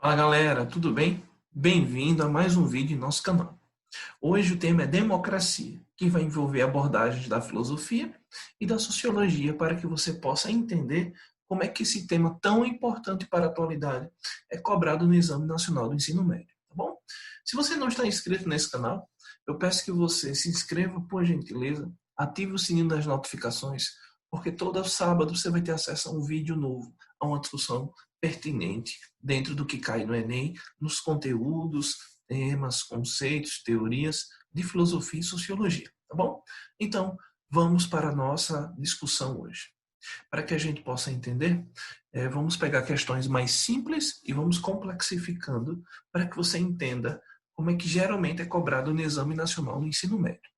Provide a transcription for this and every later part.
Fala galera, tudo bem? Bem-vindo a mais um vídeo em nosso canal. Hoje o tema é democracia, que vai envolver abordagens da filosofia e da sociologia para que você possa entender como é que esse tema tão importante para a atualidade é cobrado no Exame Nacional do Ensino Médio, tá bom? Se você não está inscrito nesse canal, eu peço que você se inscreva, por gentileza, ative o sininho das notificações, porque todo sábado você vai ter acesso a um vídeo novo, a uma discussão pertinente dentro do que cai no Enem, nos conteúdos, temas, conceitos, teorias de filosofia e sociologia, tá bom? Então, vamos para a nossa discussão hoje. Para que a gente possa entender, vamos pegar questões mais simples e vamos complexificando para que você entenda como é que geralmente é cobrado no Exame Nacional do Ensino Médio.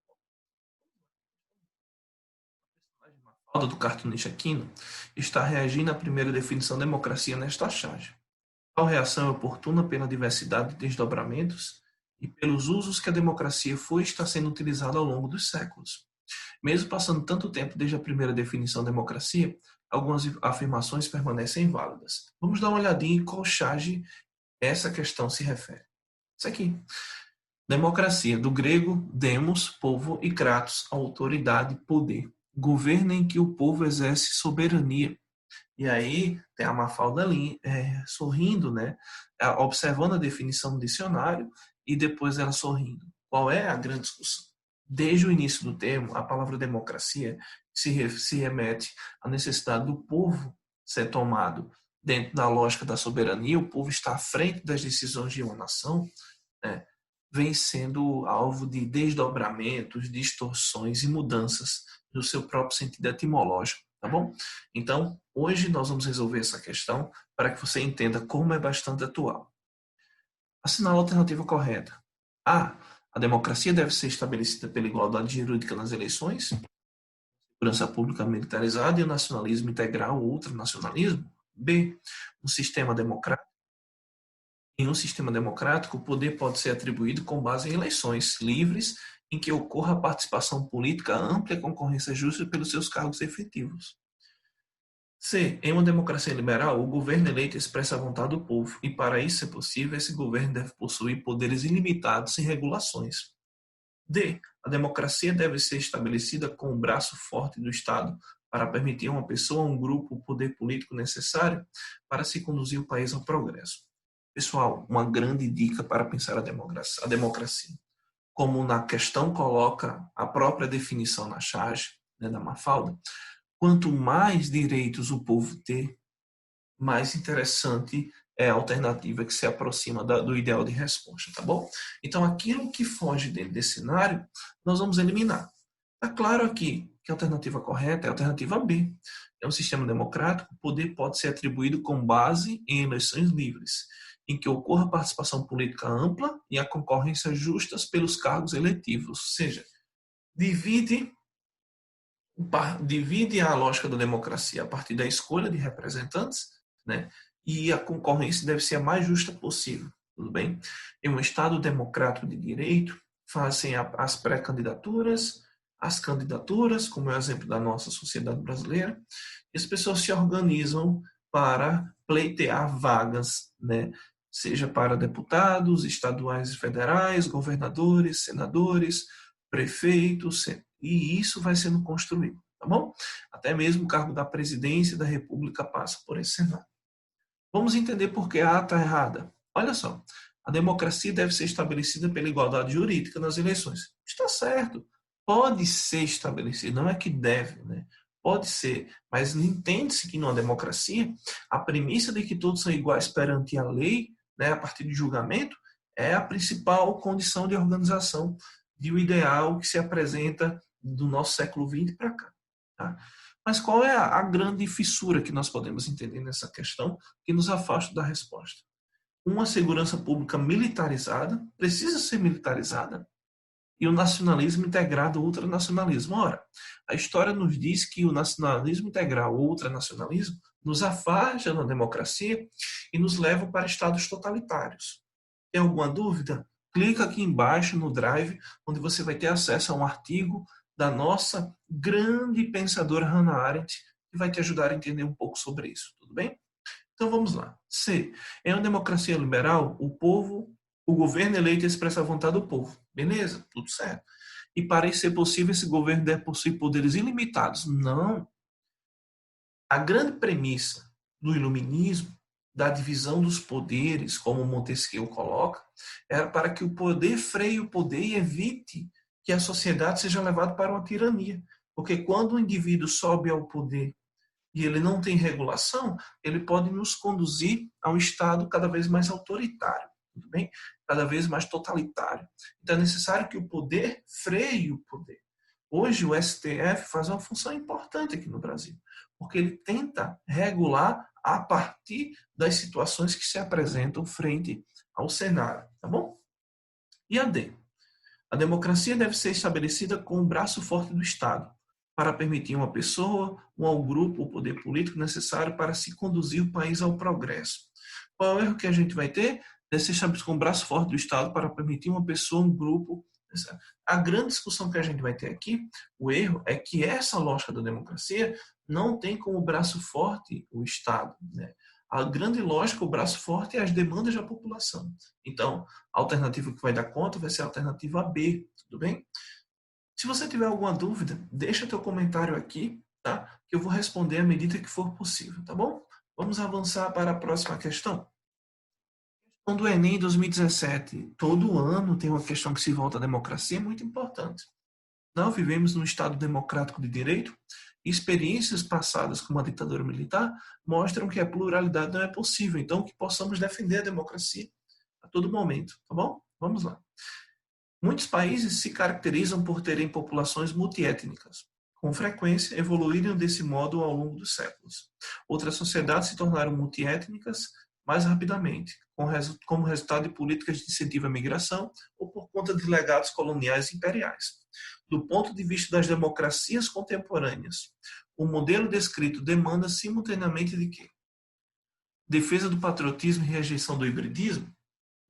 A Mafalda do cartunista Aquino está reagindo à primeira definição de democracia nesta charge. Tal reação é oportuna pela diversidade de desdobramentos e pelos usos que a democracia foi e está sendo utilizada ao longo dos séculos. Mesmo passando tanto tempo desde a primeira definição de democracia, algumas afirmações permanecem válidas. Vamos dar uma olhadinha em qual charge essa questão se refere. Isso aqui. Democracia, do grego demos, povo, e kratos, autoridade, poder. Governo em que o povo exerce soberania. E aí tem a Mafalda ali, sorrindo, né? Observando a definição do dicionário e depois ela sorrindo. Qual é a grande discussão? Desde o início do termo, a palavra democracia se remete à necessidade do povo ser tomado dentro da lógica da soberania, o povo está à frente das decisões de uma nação, né? Vem sendo alvo de desdobramentos, distorções e mudanças no seu próprio sentido etimológico, tá bom? Então, hoje nós vamos resolver essa questão para que você entenda como é bastante atual. Assinala a alternativa correta. A. A democracia deve ser estabelecida pela igualdade jurídica nas eleições, segurança pública militarizada e o nacionalismo integral ou ultranacionalismo. B. Um sistema democrático. Em um sistema democrático, o poder pode ser atribuído com base em eleições livres em que ocorra a participação política ampla e a concorrência justa pelos seus cargos efetivos. C. Em uma democracia liberal, o governo eleito expressa a vontade do povo e, para isso ser possível, esse governo deve possuir poderes ilimitados sem regulações. D. A democracia deve ser estabelecida com o braço forte do Estado para permitir a uma pessoa ou um grupo o poder político necessário para se conduzir o país ao progresso. Pessoal, uma grande dica para pensar a democracia. Como na questão coloca a própria definição na charge, né, da Mafalda, quanto mais direitos o povo ter, mais interessante é a alternativa que se aproxima do ideal de resposta, tá bom? Então, aquilo que foge dentro desse cenário, nós vamos eliminar. Está claro aqui que a alternativa correta é a alternativa B. É um sistema democrático, o poder pode ser atribuído com base em eleições livres, em que ocorra participação política ampla e a concorrência justas pelos cargos eletivos. Ou seja, divide a lógica da democracia a partir da escolha de representantes, né? E a concorrência deve ser a mais justa possível, tudo bem? Em um Estado democrático de direito, fazem as pré-candidaturas, as candidaturas, como é o exemplo da nossa sociedade brasileira, e as pessoas se organizam para pleitear vagas, né? Seja para deputados, estaduais e federais, governadores, senadores, prefeitos, e isso vai sendo construído, tá bom? Até mesmo o cargo da presidência da República passa por esse cenário. Vamos entender por que a está errada. Olha só, a democracia deve ser estabelecida pela igualdade jurídica nas eleições. Está certo, pode ser estabelecida, não é que deve, né? Pode ser, mas entende-se que numa democracia, a premissa de que todos são iguais perante a lei, né, a partir de julgamento, é a principal condição de organização de um ideal que se apresenta do nosso século XX para cá. Tá? Mas qual é a grande fissura que nós podemos entender nessa questão que nos afasta da resposta? Uma segurança pública militarizada precisa ser militarizada e o nacionalismo integrado ao ultranacionalismo. Ora, a história nos diz que o nacionalismo integral ou ultranacionalismo nos afasta da democracia e nos leva para estados totalitários. Tem alguma dúvida? Clica aqui embaixo no Drive, onde você vai ter acesso a um artigo da nossa grande pensadora Hannah Arendt, que vai te ajudar a entender um pouco sobre isso, tudo bem? Então vamos lá. C. Em uma democracia liberal, o governo eleito expressa a vontade do povo. Beleza, tudo certo. E para isso ser possível, esse governo deve possuir poderes ilimitados. Não. A grande premissa do iluminismo, da divisão dos poderes, como Montesquieu coloca, era para que o poder freie o poder e evite que a sociedade seja levada para uma tirania. Porque quando o indivíduo sobe ao poder e ele não tem regulação, ele pode nos conduzir a um estado cada vez mais autoritário, tudo bem? Cada vez mais totalitário. Então é necessário que o poder freie o poder. Hoje o STF faz uma função importante aqui no Brasil, porque ele tenta regular a partir das situações que se apresentam frente ao cenário, tá bom? E a D? A democracia deve ser estabelecida com o braço forte do Estado, para permitir uma pessoa ou ao grupo o poder político necessário para se conduzir o país ao progresso. Qual é o erro que a gente vai ter? Deve ser estabelecido com o braço forte do Estado para permitir uma pessoa, um grupo. A grande discussão que a gente vai ter aqui, o erro é que essa lógica da democracia não tem como braço forte o Estado, né? A grande lógica, o braço forte é as demandas da população. Então, a alternativa que vai dar conta vai ser a alternativa B, tudo bem? Se você tiver alguma dúvida, deixa teu comentário aqui, tá? Que eu vou responder à medida que for possível, tá bom? Vamos avançar para a próxima questão. Quando o Enem 2017, todo ano tem uma questão que se volta à democracia, é muito importante. Nós vivemos num Estado democrático de direito e experiências passadas como a ditadura militar mostram que a pluralidade não é possível, então que possamos defender a democracia a todo momento, tá bom? Vamos lá. Muitos países se caracterizam por terem populações multiétnicas. Com frequência, evoluíram desse modo ao longo dos séculos. Outras sociedades se tornaram multiétnicas mais rapidamente, como resultado de políticas de incentivo à migração ou por conta de legados coloniais e imperiais. Do ponto de vista das democracias contemporâneas, o modelo descrito demanda simultaneamente de quê? Defesa do patriotismo e rejeição do hibridismo.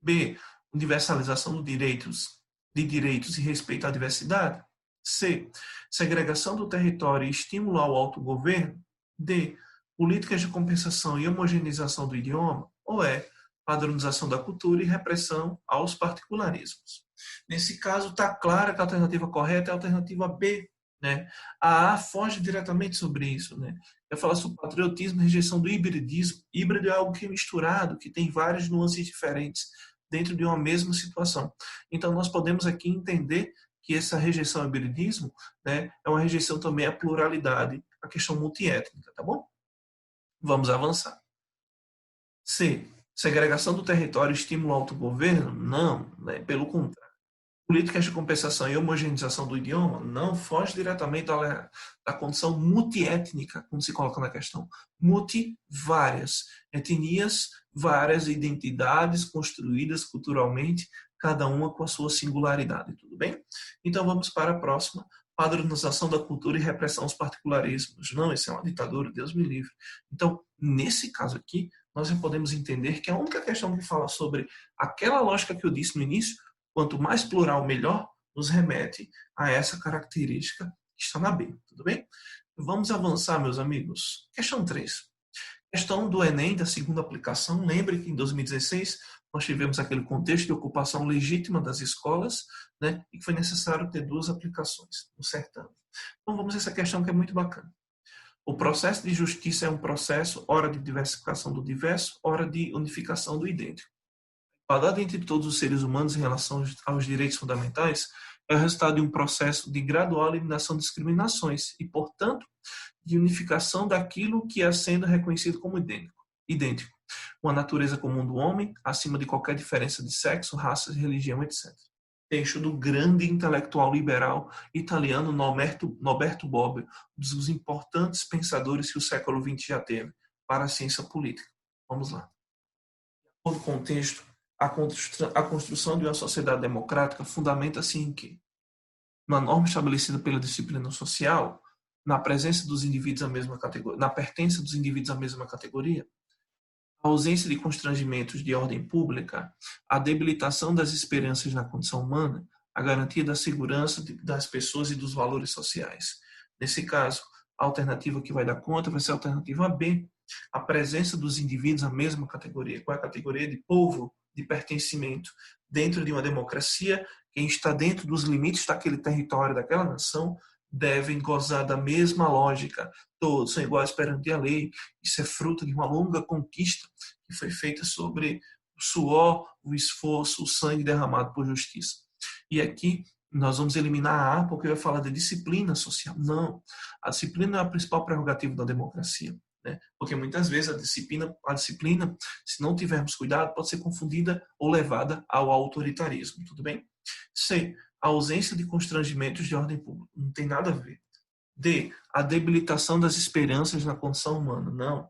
B. Universalização de direitos e respeito à diversidade. C. Segregação do território e estímulo ao autogoverno. D. Políticas de compensação e homogeneização do idioma. Ou E. Padronização da cultura e repressão aos particularismos. Nesse caso, está clara que a alternativa correta é a alternativa B. Né? A foge diretamente sobre isso. Né? Vai falar sobre patriotismo e rejeição do hibridismo. Híbrido é algo que é misturado, que tem várias nuances diferentes dentro de uma mesma situação. Então, nós podemos aqui entender que essa rejeição ao hibridismo, né, é uma rejeição também à pluralidade, à questão multiétnica, tá bom? Vamos avançar. C. Segregação do território estímulo ao autogoverno? Não, né, pelo contrário. Políticas de compensação e homogeneização do idioma não foge diretamente da condição multiétnica, como se coloca na questão. Várias etnias, várias identidades construídas culturalmente, cada uma com a sua singularidade, tudo bem? Então vamos para a próxima. Padronização da cultura e repressão aos particularismos. Não, isso é uma ditadura, Deus me livre. Então, nesse caso aqui, nós já podemos entender que a única questão que fala sobre aquela lógica que eu disse no início, quanto mais plural, melhor, nos remete a essa característica que está na B, tudo bem? Vamos avançar, meus amigos. Questão 3. Questão do Enem, da segunda aplicação. Lembre que em 2016 nós tivemos aquele contexto de ocupação legítima das escolas, né, e que foi necessário ter 2 aplicações no certame. Então vamos a essa questão que é muito bacana. O processo de justiça é um processo, ora de diversificação do diverso, ora de unificação do idêntico. A igualdade entre todos os seres humanos em relação aos direitos fundamentais é o resultado de um processo de gradual eliminação de discriminações e, portanto, de unificação daquilo que é sendo reconhecido como idêntico. Uma natureza comum do homem, acima de qualquer diferença de sexo, raça, religião, etc. Texto do grande intelectual liberal italiano Norberto Bobbio, um dos importantes pensadores que o século XX já teve para a ciência política. Vamos lá. De acordo com o texto, a construção de uma sociedade democrática fundamenta-se em quê? Na norma estabelecida pela disciplina social, na presença dos indivíduos à mesma categoria, na pertença dos indivíduos à mesma categoria, a ausência de constrangimentos de ordem pública, a debilitação das esperanças na condição humana, a garantia da segurança das pessoas e dos valores sociais. Nesse caso, a alternativa que vai dar conta vai ser a alternativa B, a presença dos indivíduos na mesma categoria, com a categoria de povo, de pertencimento. Dentro de uma democracia, quem está dentro dos limites daquele território, daquela nação, devem gozar da mesma lógica. Todos são iguais perante a lei. Isso é fruto de uma longa conquista que foi feita sobre o suor, o esforço, o sangue derramado por justiça. E aqui nós vamos eliminar a porque eu ia falar de disciplina social. Não, a disciplina é a principal prerrogativa da democracia. Né? Porque muitas vezes a disciplina, se não tivermos cuidado, pode ser confundida ou levada ao autoritarismo. Tudo bem? C. A ausência de constrangimentos de ordem pública. Não tem nada a ver. D. A debilitação das esperanças na condição humana. Não.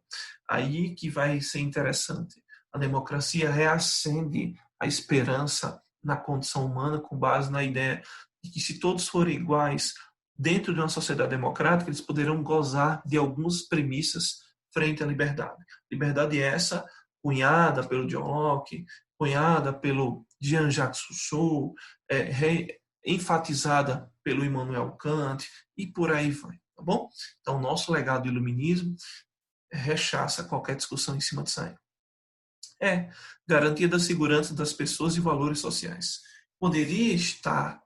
Aí que vai ser interessante. A democracia reacende a esperança na condição humana com base na ideia de que se todos forem iguais dentro de uma sociedade democrática, eles poderão gozar de algumas premissas frente à liberdade. Liberdade essa cunhada pelo John Locke, cunhada pelo Jean-Jacques Rousseau, enfatizada pelo Immanuel Kant e por aí vai, tá bom? Então, o nosso legado do iluminismo rechaça qualquer discussão em cima disso aí. Garantia da segurança das pessoas e valores sociais. Poderia estar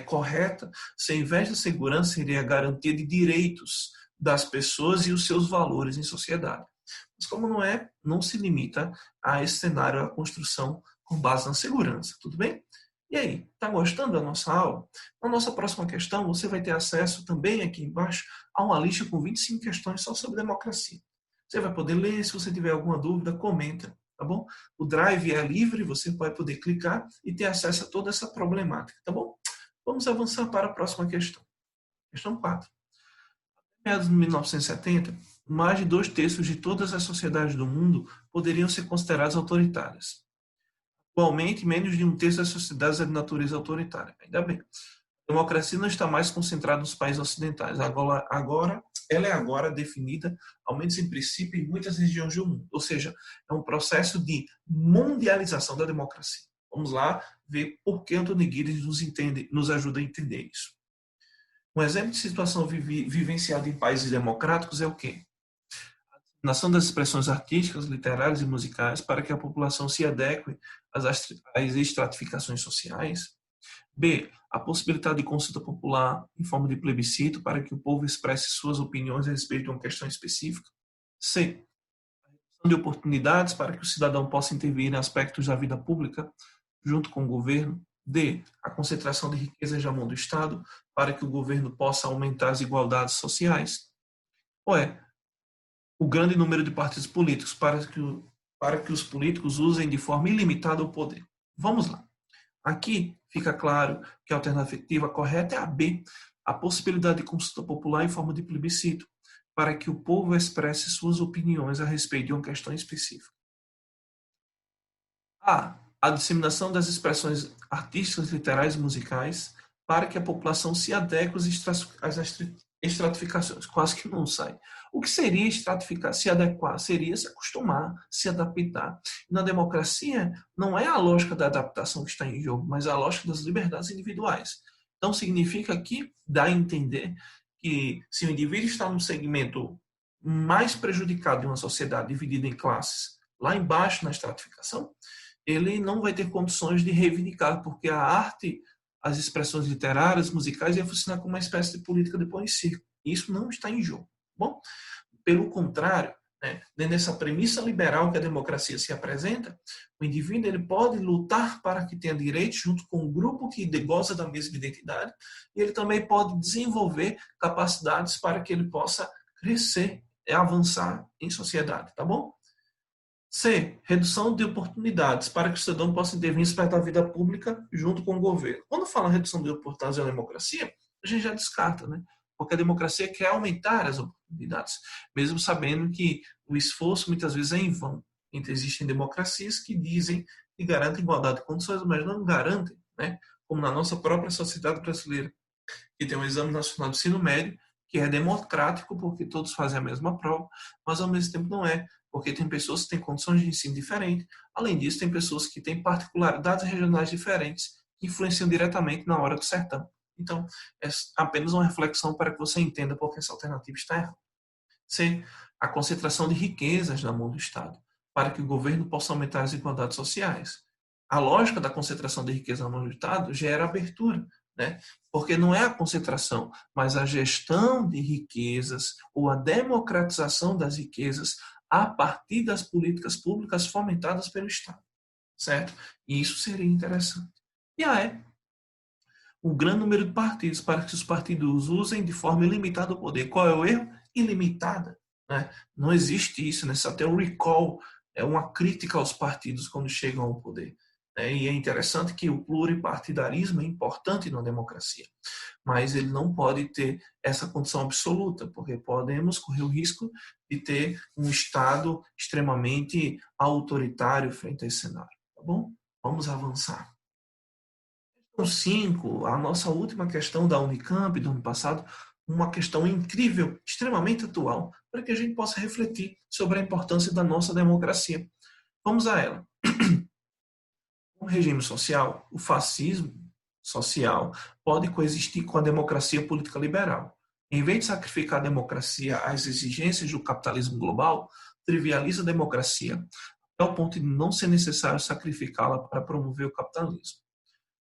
correta se, ao invés da segurança, seria a garantia de direitos das pessoas e os seus valores em sociedade. Mas como não é, não se limita a esse cenário, a construção com base na segurança, tudo bem? E aí, está gostando da nossa aula? Na nossa próxima questão, você vai ter acesso também aqui embaixo a uma lista com 25 questões só sobre democracia. Você vai poder ler, se você tiver alguma dúvida, comenta, tá bom? O Drive é livre, você vai poder clicar e ter acesso a toda essa problemática, tá bom? Vamos avançar para a próxima questão. Questão 4. Em meados de 1970, mais de 2/3 de todas as sociedades do mundo poderiam ser consideradas autoritárias. Atualmente, menos de 1/3 das sociedades é de natureza autoritária. Ainda bem. A democracia não está mais concentrada nos países ocidentais. Ela é agora definida, ao menos em princípio, em muitas regiões do mundo. Ou seja, é um processo de mundialização da democracia. Vamos lá ver por que Anthony Giddens nos ajuda a entender isso. Um exemplo de situação vivenciada em países democráticos é o quê? A disseminação das expressões artísticas, literárias e musicais para que a população se adeque às estratificações sociais. B. A possibilidade de consulta popular em forma de plebiscito para que o povo expresse suas opiniões a respeito de uma questão específica. C. A redução de oportunidades para que o cidadão possa intervir em aspectos da vida pública junto com o governo. D. A concentração de riquezas na mão do Estado para que o governo possa aumentar as igualdades sociais. Ou o grande número de partidos políticos para que os políticos usem de forma ilimitada o poder. Vamos lá. Aqui fica claro que a alternativa correta é a B, a possibilidade de consulta popular em forma de plebiscito, para que o povo expresse suas opiniões a respeito de uma questão específica. A disseminação das expressões artísticas, literárias e musicais para que a população se adeque às estratificações. Quase que não sai. O que seria estratificar? Se adequar seria se acostumar, se adaptar. Na democracia, não é a lógica da adaptação que está em jogo, mas a lógica das liberdades individuais. Então, significa que dá a entender que se o indivíduo está num segmento mais prejudicado de uma sociedade dividida em classes, lá embaixo na estratificação, ele não vai ter condições de reivindicar, porque a arte, as expressões literárias, musicais, ia funcionar como uma espécie de política de pão e circo. Isso não está em jogo. Bom, pelo contrário, nessa premissa liberal que a democracia se apresenta, o indivíduo ele pode lutar para que tenha direitos junto com um grupo que goza da mesma identidade, e ele também pode desenvolver capacidades para que ele possa crescer e avançar em sociedade, tá bom? C. Redução de oportunidades para que o cidadão possa intervir em aspectos da vida pública junto com o governo. Quando fala redução de oportunidades na democracia, a gente já descarta, né? Porque a democracia quer aumentar as oportunidades, mesmo sabendo que o esforço muitas vezes é em vão. Então, existem democracias que dizem que garantem igualdade de condições, mas não garantem, né? Como na nossa própria sociedade brasileira, que tem um Exame Nacional de Ensino Médio, que é democrático porque todos fazem a mesma prova, mas ao mesmo tempo não é, porque tem pessoas que têm condições de ensino diferentes. Além disso, tem pessoas que têm particularidades regionais diferentes que influenciam diretamente na hora do certame. Então, é apenas uma reflexão para que você entenda por que essa alternativa está errada. C. a concentração de riquezas na mão do Estado, para que o governo possa aumentar as igualdades sociais. A lógica da concentração de riqueza na mão do Estado gera abertura, né? Porque não é a concentração, mas a gestão de riquezas ou a democratização das riquezas a partir das políticas públicas fomentadas pelo Estado, certo? E isso seria interessante. E aí, um grande número de partidos para que os partidos usem de forma ilimitada o poder. Qual é o erro? Ilimitada. Né? Não existe isso, né? Só tem um recall, é uma crítica aos partidos quando chegam ao poder. Né? E é interessante que o pluripartidarismo é importante na democracia, mas ele não pode ter essa condição absoluta, porque podemos correr o risco de ter um Estado extremamente autoritário frente a esse cenário. Tá bom? Vamos avançar. Questão 5, a nossa última questão da Unicamp do ano passado, uma questão incrível, extremamente atual, para que a gente possa refletir sobre a importância da nossa democracia. Vamos a ela. No regime social, o fascismo social pode coexistir com a democracia política liberal. Em vez de sacrificar a democracia às exigências do capitalismo global, trivializa a democracia até o ponto de não ser necessário sacrificá-la para promover o capitalismo.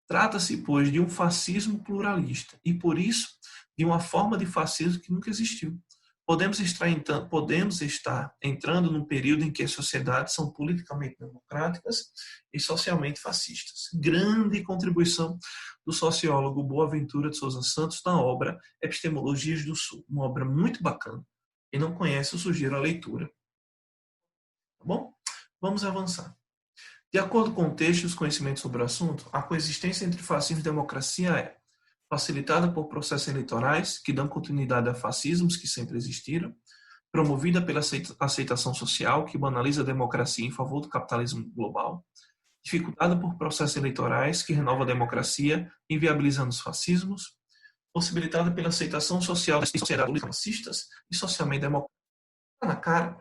Trata-se, pois, de um fascismo pluralista e, por isso, de uma forma de fascismo que nunca existiu. Podemos estar entrando num período em que as sociedades são politicamente democráticas e socialmente fascistas. Grande contribuição do sociólogo Boaventura de Souza Santos na obra Epistemologias do Sul, uma obra muito bacana. Quem não conhece, eu sugiro a leitura. Tá bom? Vamos avançar. De acordo com o texto e os conhecimentos sobre o assunto, a coexistência entre fascismo e democracia é facilitada por processos eleitorais que dão continuidade a fascismos que sempre existiram, promovida pela aceitação social que banaliza a democracia em favor do capitalismo global, dificultada por processos eleitorais que renovam a democracia, inviabilizando os fascismos, possibilitada pela aceitação social das sociedades fascistas e socialmente democráticas. Está na cara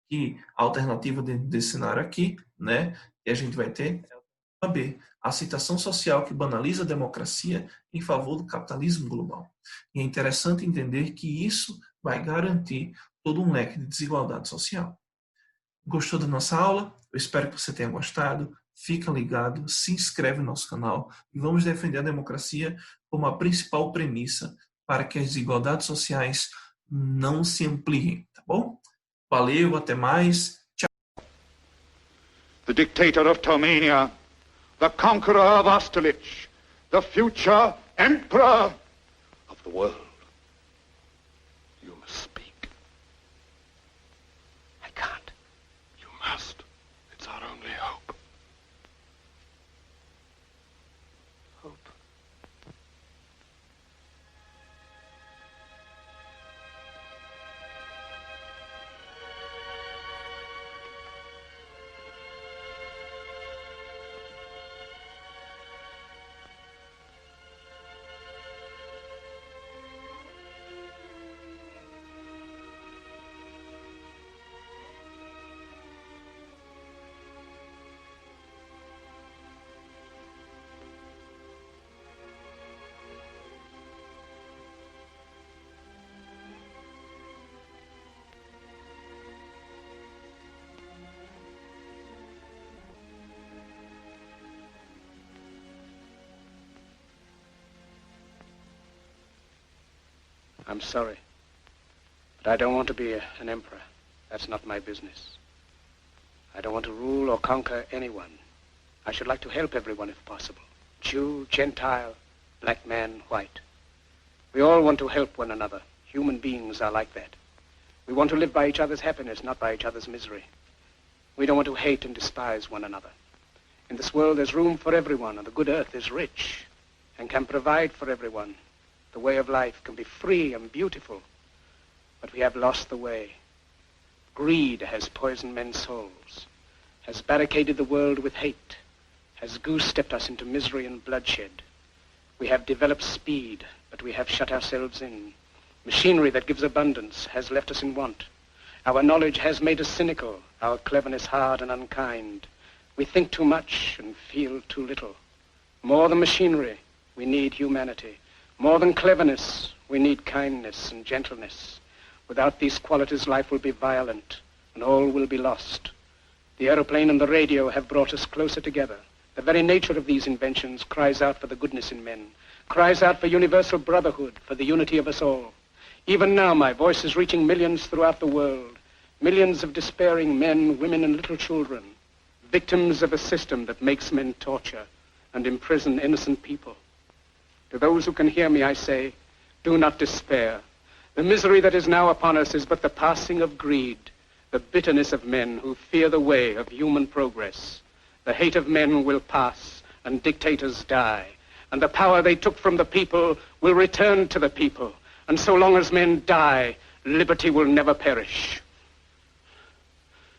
que a alternativa desse cenário aqui, né, que a gente vai ter é a B, a aceitação social que banaliza a democracia em favor do capitalismo global. E é interessante entender que isso vai garantir todo um leque de desigualdade social. Gostou da nossa aula? Eu espero que você tenha gostado. Fica ligado, se inscreve no nosso canal e vamos defender a democracia como a principal premissa para que as desigualdades sociais não se ampliem, tá bom? Valeu, até mais. Tchau. The dictator of Tomania, the conqueror of Austerlitz, the future emperor of the world. You must speak. I can't. You must. It's our only hope. Hope. I'm sorry, but I don't want to be an emperor. That's not my business. I don't want to rule or conquer anyone. I should like to help everyone if possible. Jew, Gentile, black man, white. We all want to help one another. Human beings are like that. We want to live by each other's happiness, not by each other's misery. We don't want to hate and despise one another. In this world there's room for everyone, and the good earth is rich and can provide for everyone. The way of life can be free and beautiful, but we have lost the way. Greed has poisoned men's souls, has barricaded the world with hate, has goose-stepped us into misery and bloodshed. We have developed speed, but we have shut ourselves in. Machinery that gives abundance has left us in want. Our knowledge has made us cynical, our cleverness hard and unkind. We think too much and feel too little. More than machinery, we need humanity. More than cleverness, we need kindness and gentleness. Without these qualities, life will be violent, and all will be lost. The aeroplane and the radio have brought us closer together. The very nature of these inventions cries out for the goodness in men, cries out for universal brotherhood, for the unity of us all. Even now, my voice is reaching millions throughout the world, millions of despairing men, women, and little children, victims of a system that makes men torture and imprison innocent people. To those who can hear me, I say, do not despair. The misery that is now upon us is but the passing of greed, the bitterness of men who fear the way of human progress. The hate of men will pass, and dictators die, and the power they took from the people will return to the people. And so long as men die, liberty will never perish.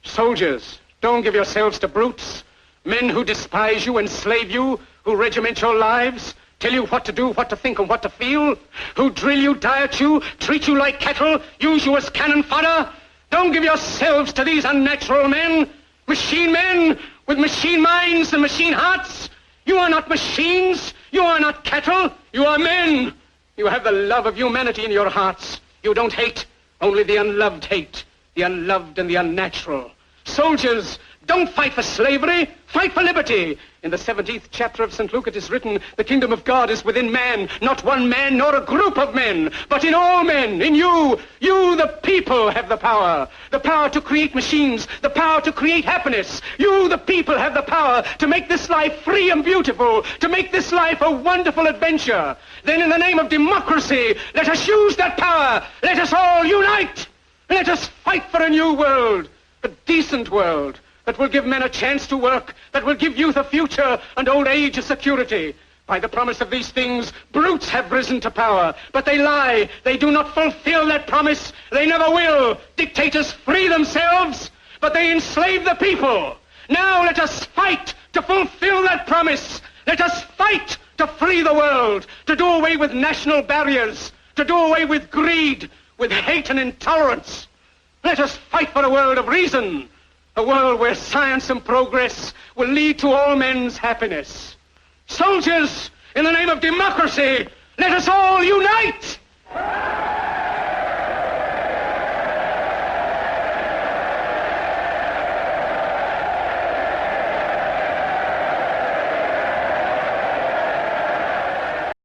Soldiers, don't give yourselves to brutes, men who despise you, enslave you, who regiment your lives, tell you what to do, what to think, and what to feel, who drill you, diet you, treat you like cattle, use you as cannon fodder. Don't give yourselves to these unnatural men with machine minds and machine hearts. You are not machines. You are not cattle. You are men. You have the love of humanity in your hearts. You don't hate. Only the unloved hate. The unloved and the unnatural. Soldiers, don't fight for slavery. Fight for liberty. In the 17th chapter of St. Luke it is written, the kingdom of God is within man, not one man nor a group of men, but in all men, in you. You, the people, have the power to create machines, the power to create happiness. You, the people, have the power to make this life free and beautiful, to make this life a wonderful adventure. Then in the name of democracy, let us use that power. Let us all unite. Let us fight for a new world, a decent world, that will give men a chance to work, that will give youth a future and old age a security. By the promise of these things, brutes have risen to power, but they lie. They do not fulfill that promise. They never will. Dictators free themselves, but they enslave the people. Now let us fight to fulfill that promise. Let us fight to free the world, to do away with national barriers, to do away with greed, with hate and intolerance. Let us fight for a world of reason, a world where science and progress will lead to all men's happiness. Soldiers, in the name of democracy, let us all unite!